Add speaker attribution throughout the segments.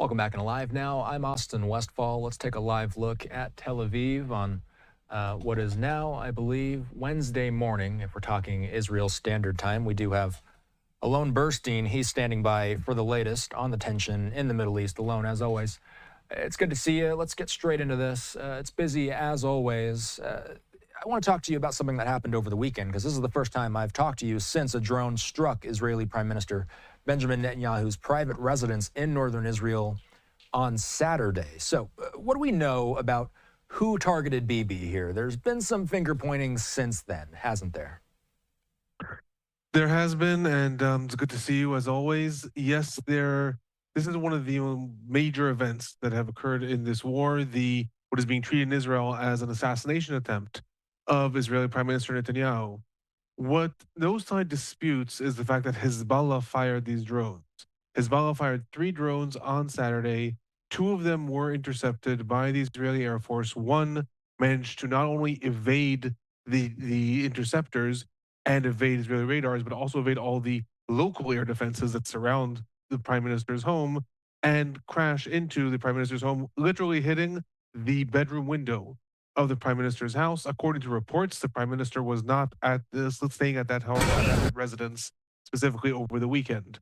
Speaker 1: Welcome back in Live Now. I'm Austin Westfall. Let's take a live look at Tel Aviv on what is now, I believe, Wednesday morning. If we're talking Israel Standard Time, we do have Alon Burstein. He's standing by for the latest on the tension in the Middle East. Alon, as always, it's good to see you. Let's get straight into this. It's busy as always. I want to talk to you about something that happened over the weekend, because this is the first time I've talked to you since a drone struck Israeli Prime Minister Benjamin Netanyahu's private residence in northern Israel on Saturday. So what do we know about who targeted Bibi here? There's been some finger pointing since then, hasn't there?
Speaker 2: There has been, and it's good to see you as always. Yes, this is one of the major events that have occurred in this war. What is being treated in Israel as an assassination attempt of Israeli Prime Minister Netanyahu. What those side disputes is the fact that Hezbollah fired these drones. Hezbollah fired 3 drones on Saturday. 2 of them were intercepted by the Israeli Air Force. One managed to not only evade the interceptors and evade Israeli radars, but also evade all the local air defenses that surround the Prime Minister's home and crash into the Prime Minister's home, literally hitting the bedroom window of the Prime Minister's house. According to reports, the Prime Minister was not staying at that home, at that residence, specifically over the weekend.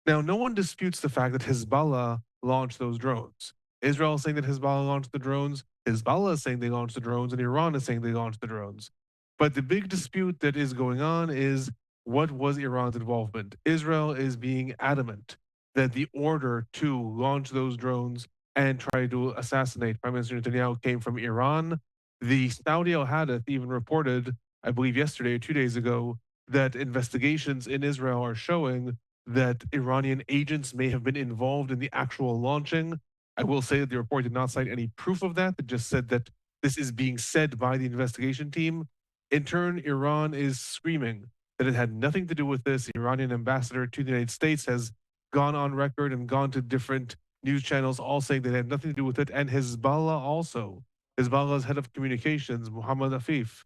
Speaker 2: Now, no one disputes the fact that Hezbollah launched those drones. Israel is saying that Hezbollah launched the drones. Hezbollah is saying they launched the drones, and Iran is saying they launched the drones. But the big dispute that is going on is, what was Iran's involvement? Israel is being adamant that the order to launch those drones and try to assassinate Prime Minister Netanyahu came from Iran. The Saudi Al-Hadith even reported, I believe yesterday or 2 days ago, that investigations in Israel are showing that Iranian agents may have been involved in the actual launching. I will say that the report did not cite any proof of that. It just said that this is being said by the investigation team. In turn, Iran is screaming that it had nothing to do with this. The Iranian ambassador to the United States has gone on record and gone to different news channels, all saying they had nothing to do with it. And Hezbollah also, Hezbollah's head of communications, Mohammad Afif,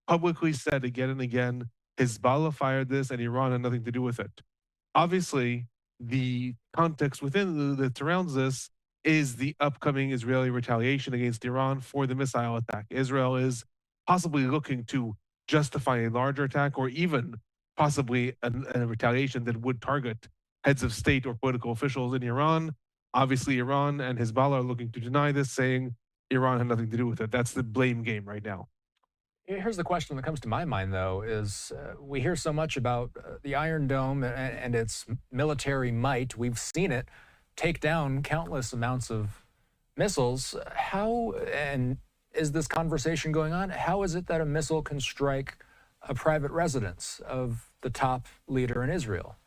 Speaker 2: publicly said again and again, Hezbollah fired this and Iran had nothing to do with it. Obviously, the context within that surrounds this is the upcoming Israeli retaliation against Iran for the missile attack. Israel is possibly looking to justify a larger attack, or even possibly a retaliation that would target heads of state or political officials in Iran. Obviously, Iran and Hezbollah are looking to deny this, saying Iran had nothing to do with it. That's the blame game right now.
Speaker 1: Here's the question that comes to my mind, though, is we hear so much about the Iron Dome and its military might. We've seen it take down countless amounts of missiles. How, and is this conversation going on? How is it that a missile can strike a private residence of the top leader in Israel?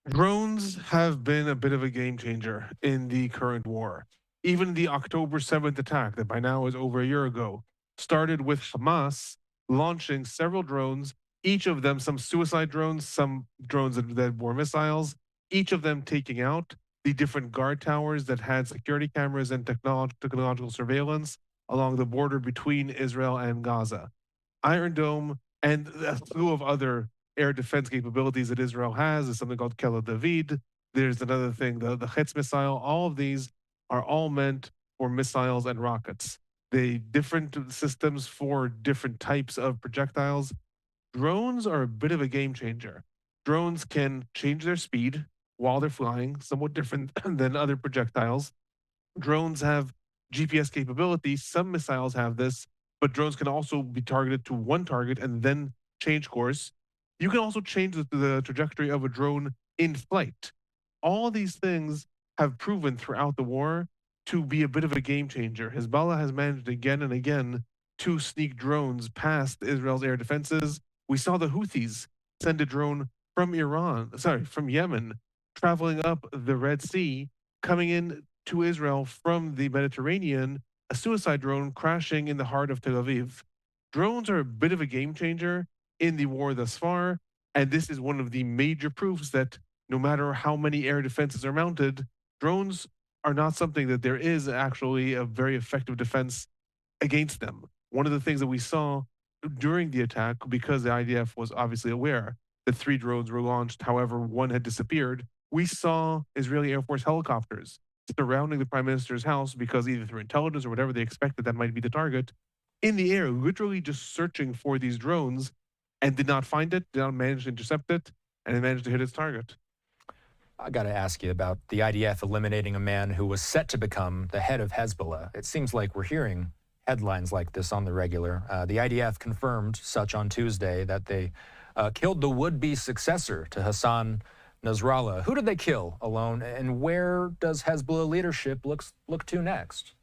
Speaker 2: Drones have been a bit of a game changer in the current war. Even the October 7th attack, that by now is over a year ago, started with Hamas launching several drones, each of them some suicide drones, some drones that bore missiles, each of them taking out the different guard towers that had security cameras and technological surveillance along the border between Israel and Gaza. Iron Dome and a slew of other air defense capabilities that Israel has is something called Kela David. There's another thing, the Hetz missile. All of these are all meant for missiles and rockets. The different systems for different types of projectiles. Drones are a bit of a game changer. Drones can change their speed while they're flying, somewhat different than other projectiles. Drones have GPS capability. Some missiles have this, but drones can also be targeted to one target and then change course. You can also change the trajectory of a drone in flight. All these things have proven throughout the war to be a bit of a game changer. Hezbollah has managed again and again to sneak drones past Israel's air defenses. We saw the Houthis send a drone from Yemen, traveling up the Red Sea, coming in to Israel from the Mediterranean, a suicide drone crashing in the heart of Tel Aviv. Drones are a bit of a game changer in the war thus far, and this is one of the major proofs that no matter how many air defenses are mounted, drones are not something that there is actually a very effective defense against them. One of the things that we saw during the attack, because the IDF was obviously aware that 3 drones were launched, however, one had disappeared, we saw Israeli Air Force helicopters surrounding the prime minister's house because either through intelligence or whatever they expected that might be the target, in the air, literally just searching for these drones and did not find it, did not manage to intercept it, and it managed to hit its target.
Speaker 1: I got to ask you about the IDF eliminating a man who was set to become the head of Hezbollah. It seems like we're hearing headlines like this on the regular. The IDF confirmed such on Tuesday that they killed the would-be successor to Hassan Nasrallah. Who did they kill, Alon, and where does Hezbollah leadership look to next?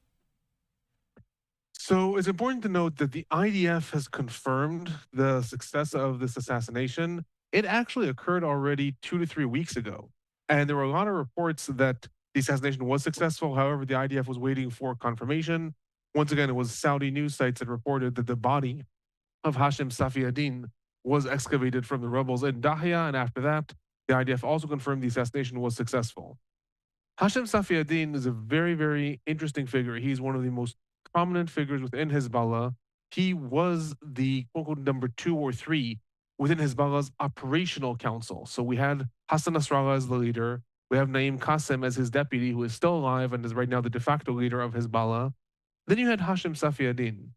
Speaker 2: So it's important to note that the IDF has confirmed the success of this assassination. It actually occurred already 2 to 3 weeks ago. And there were a lot of reports that the assassination was successful. However, the IDF was waiting for confirmation. Once again, it was Saudi news sites that reported that the body of Hashim Safadin was excavated from the rubbles in Dahya. And after that, the IDF also confirmed the assassination was successful. Hashim Safadin is a very, very interesting figure. He's one of the most prominent figures within Hezbollah. He was the quote unquote number 2 or 3 within Hezbollah's operational council. So we had Hassan Nasrallah as the leader. We have Naim Qassem as his deputy, who is still alive and is right now the de facto leader of Hezbollah. Then you had Hashim Safadin.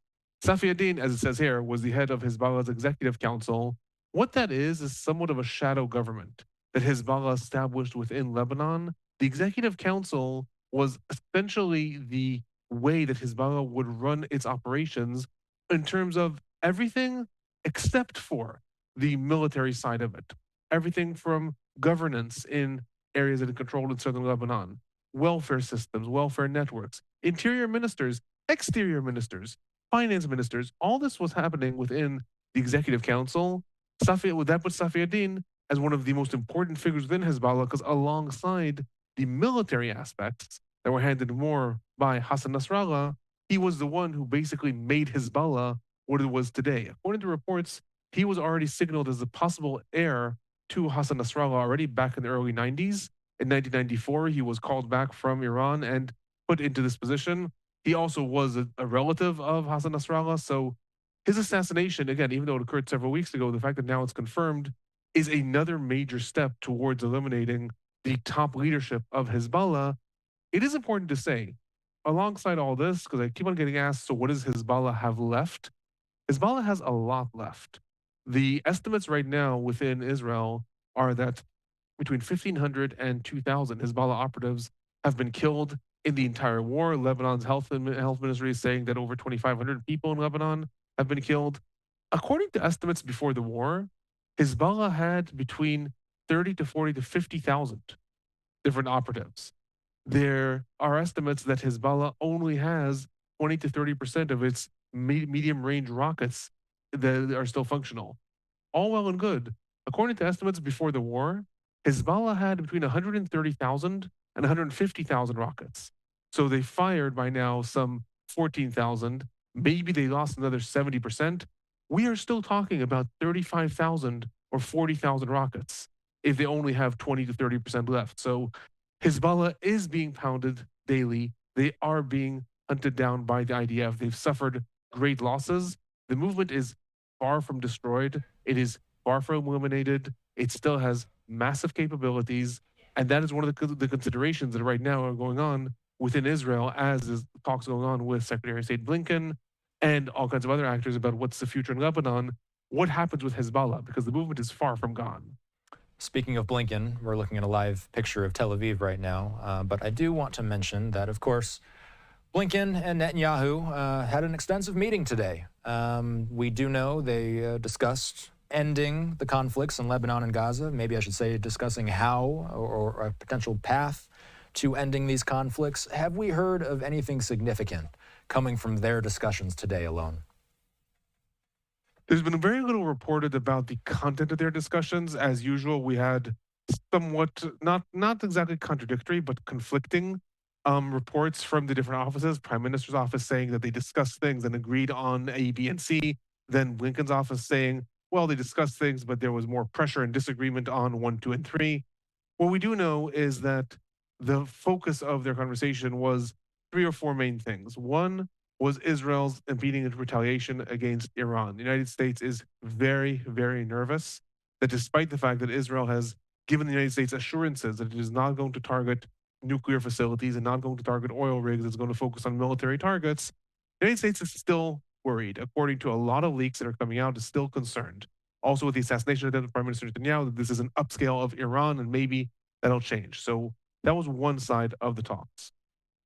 Speaker 2: Safadin, as it says here, was the head of Hezbollah's executive council. What that is somewhat of a shadow government that Hezbollah established within Lebanon. The executive council was essentially the way that Hezbollah would run its operations in terms of everything except for the military side of it. Everything from governance in areas that are controlled in southern Lebanon, welfare systems, welfare networks, interior ministers, exterior ministers, finance ministers. All this was happening within the executive council. That put Safadin as one of the most important figures within Hezbollah because alongside the military aspects that were handed more by Hassan Nasrallah, he was the one who basically made Hezbollah what it was today. According to reports, he was already signaled as a possible heir to Hassan Nasrallah already back in the early 90s. In 1994, he was called back from Iran and put into this position. He also was a relative of Hassan Nasrallah. So his assassination, again, even though it occurred several weeks ago, the fact that now it's confirmed is another major step towards eliminating the top leadership of Hezbollah. It is important to say, alongside all this, because I keep on getting asked, so what does Hezbollah have left? Hezbollah has a lot left. The estimates right now within Israel are that between 1,500 and 2,000 Hezbollah operatives have been killed in the entire war. Lebanon's health ministry is saying that over 2,500 people in Lebanon have been killed. According to estimates before the war, Hezbollah had between 30 to 40 to 50,000 different operatives. There are estimates that Hezbollah only has 20 to 30% of its medium range rockets that are still functional. All well and good. According to estimates before the war, Hezbollah had between 130,000 and 150,000 rockets. So they fired by now some 14,000. Maybe they lost another 70%. We are still talking about 35,000 or 40,000 rockets if they only have 20 to 30% left. So Hezbollah is being pounded daily. They are being hunted down by the IDF. They've suffered great losses. The movement is far from destroyed. It is far from eliminated. It still has massive capabilities. And that is one of the considerations that right now are going on within Israel as is talks going on with Secretary of State Blinken and all kinds of other actors about what's the future in Lebanon, what happens with Hezbollah, because the movement is far from gone.
Speaker 1: Speaking of Blinken, we're looking at a live picture of Tel Aviv right now. But I do want to mention that, of course, Blinken and Netanyahu had an extensive meeting today. We do know they discussed ending the conflicts in Lebanon and Gaza. Maybe I should say discussing how or a potential path to ending these conflicts. Have we heard of anything significant coming from their discussions today alone?
Speaker 2: There's been very little reported about the content of their discussions. As usual, we had somewhat not exactly contradictory, but conflicting reports from the different offices. Prime Minister's office saying that they discussed things and agreed on A, B, and C. Then Blinken's office saying, well, they discussed things, but there was more pressure and disagreement on 1, 2, and 3. What we do know is that the focus of their conversation was 3 or 4 main things. One was Israel's impeding retaliation against Iran. The United States is very, very nervous that despite the fact that Israel has given the United States assurances that it is not going to target nuclear facilities and not going to target oil rigs, it's going to focus on military targets, the United States is still worried. According to a lot of leaks that are coming out, is still concerned. Also, with the assassination of Prime Minister Netanyahu, that this is an upscale of Iran, and maybe that'll change. So that was one side of the talks.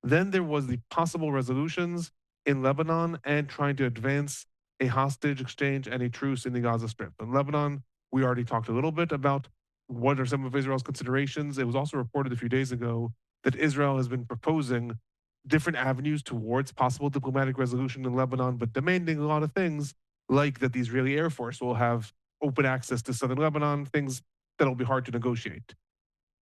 Speaker 2: Then there was the possible resolutions in Lebanon and trying to advance a hostage exchange and a truce in the Gaza Strip. In Lebanon, we already talked a little bit about what are some of Israel's considerations. It was also reported a few days ago that Israel has been proposing different avenues towards possible diplomatic resolution in Lebanon, but demanding a lot of things, like that the Israeli Air Force will have open access to southern Lebanon, things that'll be hard to negotiate.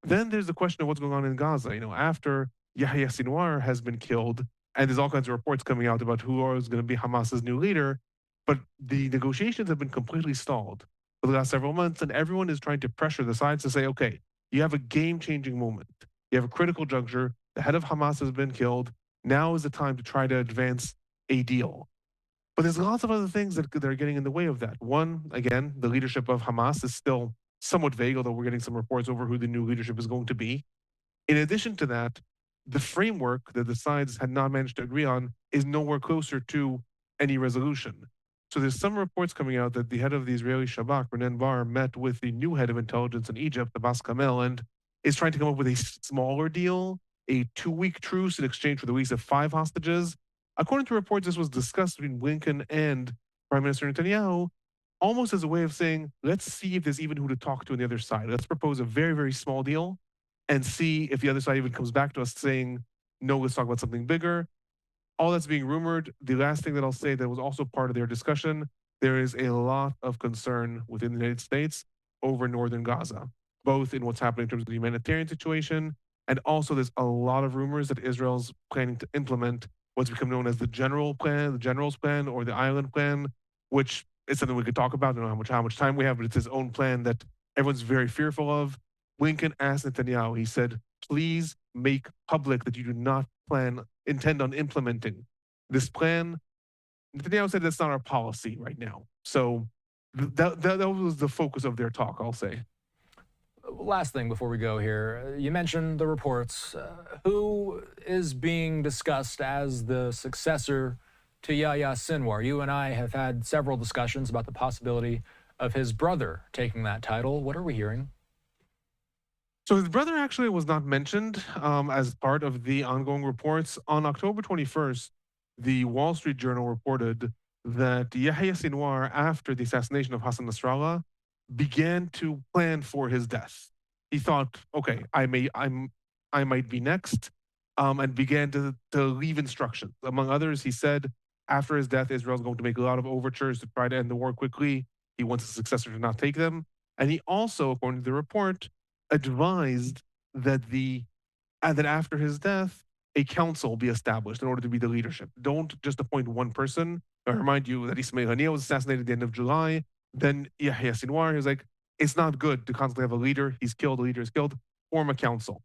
Speaker 2: Then there's the question of what's going on in Gaza. After Yahya Sinwar has been killed, and there's all kinds of reports coming out about who is going to be Hamas's new leader, but the negotiations have been completely stalled for the last several months, and everyone is trying to pressure the sides to say, okay, you have a game-changing moment. You have a critical juncture. The head of Hamas has been killed. Now is the time to try to advance a deal. But there's lots of other things that are getting in the way of that. One, again, the leadership of Hamas is still somewhat vague, although we're getting some reports over who the new leadership is going to be. In addition to that, the framework that the sides had not managed to agree on is nowhere closer to any resolution. So there's some reports coming out that the head of the Israeli Shabak, Renan Bar, met with the new head of intelligence in Egypt, Abbas Kamel, and is trying to come up with a smaller deal, a 2-week truce in exchange for the release of 5 hostages. According to reports, this was discussed between Blinken and Prime Minister Netanyahu, almost as a way of saying, let's see if there's even who to talk to on the other side. Let's propose a very, very small deal and see if the other side even comes back to us saying, no, let's talk about something bigger. All that's being rumored. The last thing that I'll say that was also part of their discussion, there is a lot of concern within the United States over northern Gaza, both in what's happening in terms of the humanitarian situation, and also there's a lot of rumors that Israel's planning to implement what's become known as the general's plan, or the island plan, which is something we could talk about. I don't know how much time we have, but it's his own plan that everyone's very fearful of. Blinken asked Netanyahu, he said, please make public that you do not intend on implementing this plan. Netanyahu said that's not our policy right now. So that was the focus of their talk, I'll say.
Speaker 1: Last thing before we go here, you mentioned the reports. Who is being discussed as the successor to Yahya Sinwar? You and I have had several discussions about the possibility of his brother taking that title. What are we hearing?
Speaker 2: So his brother actually was not mentioned as part of the ongoing reports. On October 21st, the Wall Street Journal reported that Yahya Sinwar, after the assassination of Hassan Nasrallah, began to plan for his death. He thought, okay, I might be next, and began to leave instructions. Among others, he said, after his death, Israel's going to make a lot of overtures to try to end the war quickly. He wants his successor to not take them. And he also, according to the report, advised that that after his death, a council be established in order to be the leadership. Don't just appoint one person. I remind you that Ismail Haniyeh was assassinated at the end of July. Then Yahya Sinwar, he was like, it's not good to constantly have a leader. He's killed, a leader is killed. Form a council.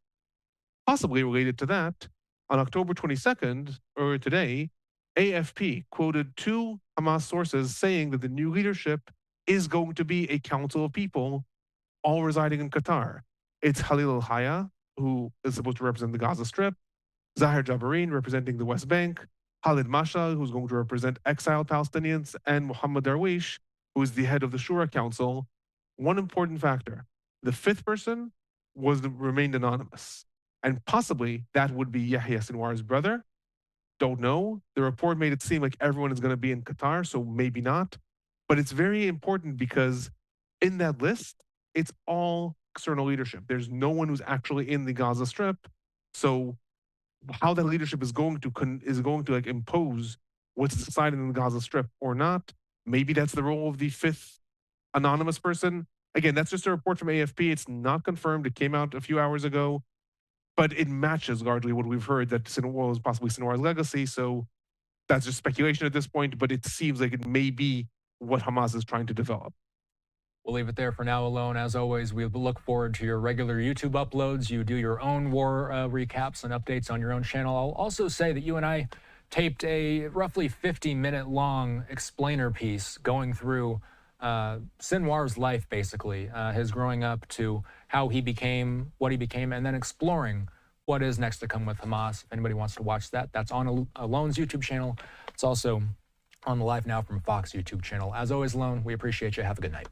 Speaker 2: Possibly related to that, on October 22nd, or today, AFP quoted 2 Hamas sources saying that the new leadership is going to be a council of people all residing in Qatar. It's Khalil al-Haya, who is supposed to represent the Gaza Strip, Zahir Jabarin representing the West Bank, Khalid Mashal, who's going to represent exiled Palestinians, and Mohammed Darwish, who is the head of the Shura Council. One important factor, the 5th person remained anonymous. And possibly that would be Yahya Sinwar's brother. Don't know. The report made it seem like everyone is going to be in Qatar, so maybe not. But it's very important because in that list, it's all external leadership. There's no one who's actually in the Gaza Strip. So how that leadership is going to like impose what's decided in the Gaza Strip or not, maybe that's the role of the 5th anonymous person. Again, that's just a report from AFP. It's not confirmed. It came out a few hours ago, but it matches largely what we've heard that Sinwar was possibly Sinwar's legacy. So that's just speculation at this point, but it seems like it may be what Hamas is trying to develop.
Speaker 1: We'll leave it there for now, Alon. As always, we look forward to your regular YouTube uploads. You do your own war recaps and updates on your own channel. I'll also say that you and I taped a roughly 50-minute long explainer piece going through Sinwar's life, basically, his growing up to how he became what he became, and then exploring what is next to come with Hamas. If anybody wants to watch that, that's on Alon's YouTube channel. It's also on the Live Now from Fox YouTube channel. As always, Alon, we appreciate you. Have a good night.